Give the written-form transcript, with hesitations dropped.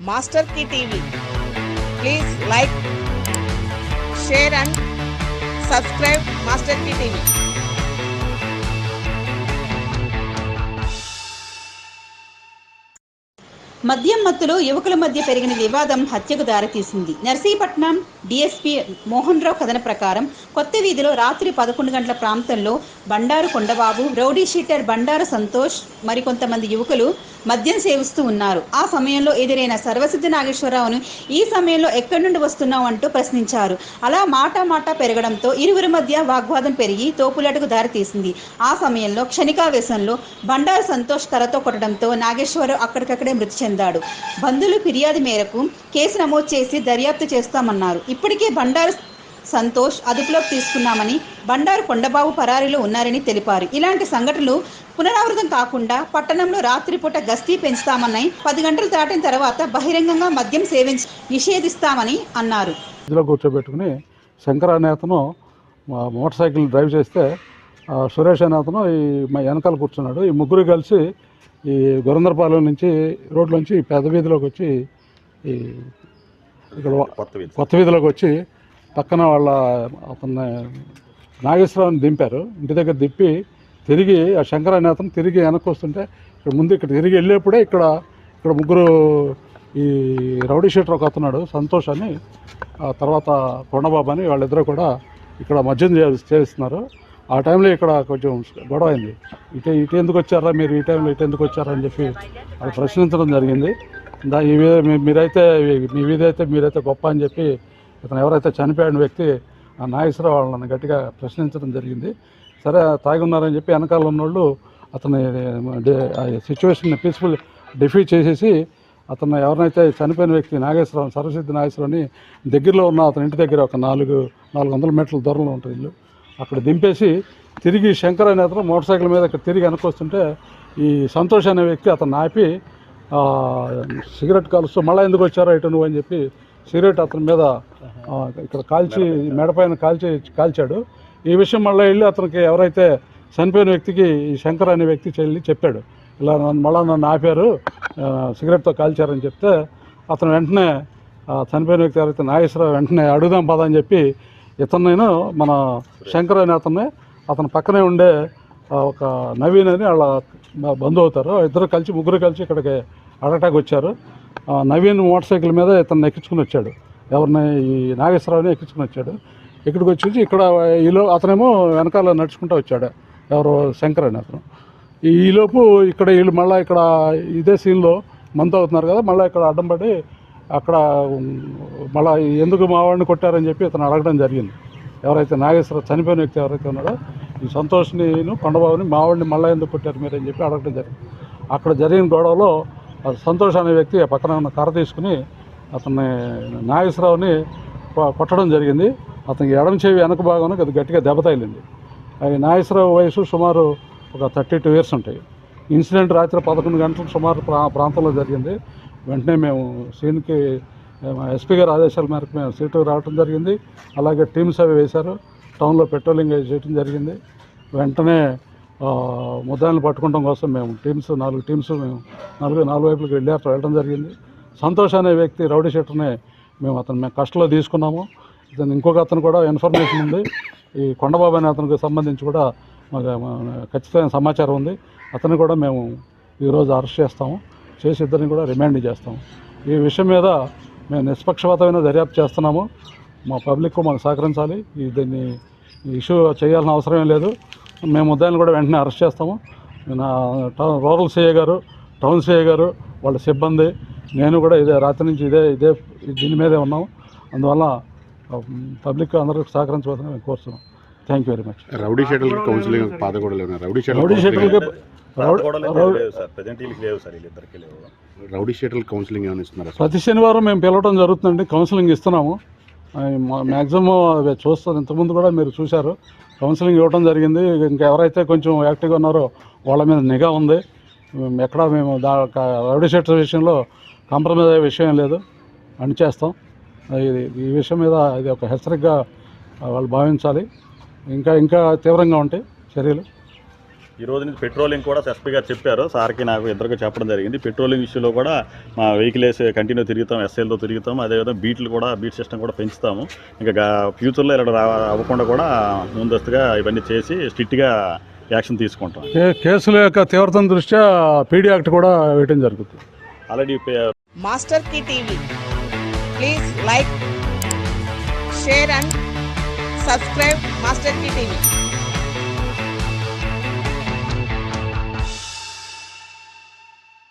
Master Key TV. Please like, share and subscribe Master Key TV. మద్యం మత్తులో యువకుల మధ్య పెరిగిన వివాదం హత్యకు దారితీసింది. నర్సీపట్నం డీఎస్పీ మోహన్ రావు కథన ప్రకారం కొత్త వీధిలో రాత్రి 11 గంటల ప్రాంతంలో బండారు కొండబాబు, రౌడీ షీటర్ బండారు సంతోష్ మరికొంతమంది యువకులు మద్యం సేవిస్తూ ఉన్నారు. ఆ సమయంలో ఎదురైన సర్వసిద్ధి నాగేశ్వరరావును ఈ సమయంలో ఎక్కడి నుండి వస్తున్నావు అంటూ ప్రశ్నించారు. అలా మాట పెరగడంతో ఇరువురి మధ్య వాగ్వాదం పెరిగి తోపులాటకు దారితీసింది. ఆ సమయంలో క్షణికావేశంలో బండారు సంతోష్ కర్రతో కొట్టడంతో నాగేశ్వరరావు అక్కడికక్కడే మృతి చెందాడు. బంధువుల ఫిర్యాదు మేరకు కేసు నమోదు చేసి దర్యాప్తు చేస్తామన్నారు. ఇప్పటికే బండారు సంతోష్ అదుపులోకి తీసుకున్నామని, బండారు కొండబాబు పరారీలో ఉన్నారని తెలిపారు. ఇలాంటి సంఘటనలు పునరావృతం కాకుండా పట్టణంలో రాత్రిపూట గస్తీ పెంచుతామని, 10 గంటలు దాటిన తర్వాత బహిరంగంగా మద్యం సేవించి నిషేధిస్తామని అన్నారు. ఇందులో కూర్చోబెట్టుకుని శంకర్ అనే అతను మోటార్ సైకిల్ డ్రైవ్ చేస్తే సురేష్ అనే అతను ఈ వెనకాల కూర్చున్నాడు. ఈ ముగ్గురు కలిసి ఈ గురందరపాలెం నుంచి రోడ్లోంచి పెద్ద వీధిలోకి వచ్చి ఈ ఇక్కడ కొత్త వీధిలోకి వచ్చి పక్కన వాళ్ళ అతన్ని నాగేశ్వరరావుని దింపారు. ఇంటి దగ్గర దింపి తిరిగి ఆ శంకర్ అనే అతను తిరిగి వెనక్కి వస్తుంటే ఇక్కడ తిరిగి వెళ్ళేప్పుడే ఇక్కడ ముగ్గురు ఈ రౌడీ షీటర్ ఒక అతన్నాడు సంతోష్ అని, ఆ తర్వాత కొండబాబు అని, వాళ్ళిద్దరూ కూడా ఇక్కడ మద్యం చేస్తున్నారు. ఆ టైంలో ఇక్కడ కొంచెం గొడవ అయింది. ఇటు ఎందుకు వచ్చారా మీరు, ఈ టైంలో ఇటు ఎందుకు వచ్చారా అని చెప్పి అది ప్రశ్నించడం జరిగింది. మీరైతే గొప్ప అని చెప్పి ఇతను ఎవరైతే చనిపోయిన వ్యక్తి ఆ నాగేశ్వరరావు వాళ్ళని గట్టిగా ప్రశ్నించడం జరిగింది. సరే తాగి ఉన్నారని చెప్పి వెనకాల ఉన్నోళ్ళు అతని సిచ్యువేషన్ పీస్ఫుల్ డిఫీట్ చేసేసి అతను ఎవరినైతే చనిపోయిన వ్యక్తి నాగేశ్వరరావు, సర్వసిద్ధి నాగేశ్వరరావుని దగ్గరలో ఉన్న అతని ఇంటి దగ్గర ఒక 400 మీటర్ల దూరంలో ఉంటుంది ఇల్లు, అక్కడ దింపేసి తిరిగి శంకర్ అనే అతను మోటార్ సైకిల్ మీద ఇక్కడ తిరిగి వెనకొస్తుంటే ఈ సంతోష్ అనే వ్యక్తి అతను ఆపి సిగరెట్ కాలుస్తూ మళ్ళీ ఎందుకు వచ్చారో ఇటు నువ్వు అని చెప్పి సిగరెట్ అతని మీద ఇక్కడ కాల్చి మెడపైన కాల్చాడు. ఈ విషయం మళ్ళీ వెళ్ళి అతనికి ఎవరైతే చనిపోయిన వ్యక్తికి ఈ శంకర్ అనే వ్యక్తి వెళ్ళి చెప్పాడు, ఇలా నన్ను ఆపారు, సిగరెట్తో కాల్చారని చెప్తే అతను వెంటనే చనిపోయిన వ్యక్తి ఎవరైతే నాగేశ్వరరావు వెంటనే అడుగుదాం పదా అని చెప్పి ఇతను మన శంకర్ అనే అతను పక్కనే ఉండే ఒక నవీన్ అని వాళ్ళ బంధువు అవుతారు. ముగ్గురు కలిసి ఇక్కడికి అటాక్ వచ్చారు. నవీన్ మోటార్ సైకిల్ మీద ఇతను ఎక్కించుకుని వచ్చాడు, ఎవరిని ఈ నాగేశ్వరరావుని ఎక్కించుకుని వచ్చాడు. ఇక్కడికి వచ్చి ఇక్కడ అతనేమో వెనకాల నడుచుకుంటూ వచ్చాడు, ఎవరు శంకర్ అని అతను. ఈలోపు ఇక్కడ వీళ్ళు మళ్ళీ ఇక్కడ ఇదే సీన్లో మంత్ అవుతున్నారు కదా, మళ్ళీ ఇక్కడ అడ్డం పడి అక్కడ మళ్ళీ ఎందుకు మా వాడిని కొట్టారని చెప్పి ఇతను అడగడం జరిగింది. ఎవరైతే నాగేశ్వరరావు చనిపోయిన వ్యక్తి ఎవరైతే ఉన్నాడో ఈ సంతోష్ని కొండబాబుని మా వాడిని మళ్ళీ ఎందుకు కొట్టారు మీరు అని చెప్పి అడగడం జరిగింది. అక్కడ జరిగిన గొడవలో సంతోష్ అనే వ్యక్తి పక్కన ఉన్న కర్ర తీసుకుని అతన్ని నాగేశ్వరరావుని కొట్టడం జరిగింది. అతనికి ఎడమ చెవి వెనక భాగంలో అది గట్టిగా దెబ్బ తగిలింది. అది నాగేశ్వరరావు వయసు సుమారు ఒక 32 years ఉంటాయి. ఇన్సిడెంట్ రాత్రి 11 గంటలకు సుమారు ప్రాంతంలో జరిగింది. వెంటనే మేము సీన్కి ఎస్పీ గారి ఆదేశాల మేరకు మేము సీటుకు రావడం జరిగింది. అలాగే టీమ్స్ అవి వేశారు, టౌన్లో పెట్రోలింగ్ చేయడం జరిగింది. వెంటనే ముద్దాయిలను పట్టుకోవడం కోసం మేము 4 టీమ్స్ మేము నాలుగు వైపులకు వెళ్ళడం జరిగింది. సంతోష్ అనే వ్యక్తి రౌడీ షీటర్ని మేము కస్టడీలో తీసుకున్నాము. ఇతను ఇంకొక అతను కూడా ఇన్ఫర్మేషన్ ఉంది, ఈ కొండబాబు అనే అతనికి సంబంధించి కూడా మాకు ఖచ్చితమైన సమాచారం ఉంది. అతన్ని కూడా మేము ఈరోజు అరెస్ట్ చేస్తాము, చేసి ఇద్దరిని కూడా రిమాండ్ చేస్తాము. ఈ విషయం మీద మేము నిష్పక్షపాతమైన దర్యాప్తు చేస్తున్నాము. మా పబ్లిక్ మాకు సహకరించాలి. దీన్ని ఇష్యూ చేయాల్సిన అవసరమే లేదు. మేము ముద్దాయిలను కూడా వెంటనే అరెస్ట్ చేస్తాము. రూరల్ సిఐ గారు, టౌన్ సిఐ గారు, వాళ్ళ సిబ్బంది, నేను కూడా రాత్రి నుంచి దీని మీదే ఉన్నాము. అందువల్ల పబ్లిక్ అందరికీ సహకరించవలసిన మేము కోరుతున్నాం. Thank you very much. Rowdy షీటర్లకి కౌన్సిలింగ్ రౌడీ షీటర్లకి కౌన్సిలింగ్ ఏమైనా ఇస్తున్నారు? ప్రతి శనివారం మేము పిలవడం జరుగుతుందండి, కౌన్సిలింగ్ ఇస్తున్నాము. మ్యాక్సిమం చూస్తుంది, ఇంతకుముందు కూడా మీరు చూశారు, కౌన్సిలింగ్ ఇవ్వడం జరిగింది. ఇంకా ఎవరైతే కొంచెం యాక్టివ్గా ఉన్నారో వాళ్ళ మీద నిఘా ఉంది. ఎక్కడా మేము రౌడీ షీటర్ విషయంలో కాంప్రమైజ్ అయ్యే విషయం లేదు, అని చేస్తాం. ఈ విషయం మీద ఇది ఒక హెచ్చరికగా వాళ్ళు భావించాలి. ఇంకా తీవ్రంగా ఉంటాయి చర్యలు. ఈ రోజు నుంచి పెట్రోలింగ్ కూడా ఎస్పీ గారు చెప్పారు, సార్కి నాకు ఇద్దరికి చెప్పడం జరిగింది. పెట్రోలింగ్ విషయంలో కూడా మా వెహికల్ వేసి కంటిన్యూ తిరుగుతాం, ఎస్ఐలతో తిరుగుతాం. అదేవిధంగా బీట్ సిస్టమ్ కూడా పెంచుతాము. ఇంకా ఫ్యూచర్లో ఇలా అవ్వకుండా కూడా ముందస్తుగా ఇవన్నీ చేసి స్ట్రిక్ట్గా యాక్షన్ తీసుకుంటాం. కేసుల యొక్క తీవ్రత దృష్ట్యా పీడీ యాక్ట్ కూడా వేయడం జరుగుతుంది. ఆల్రెడీ మాస్టర్ కి TV please like share and subscribe master కి టీవీ.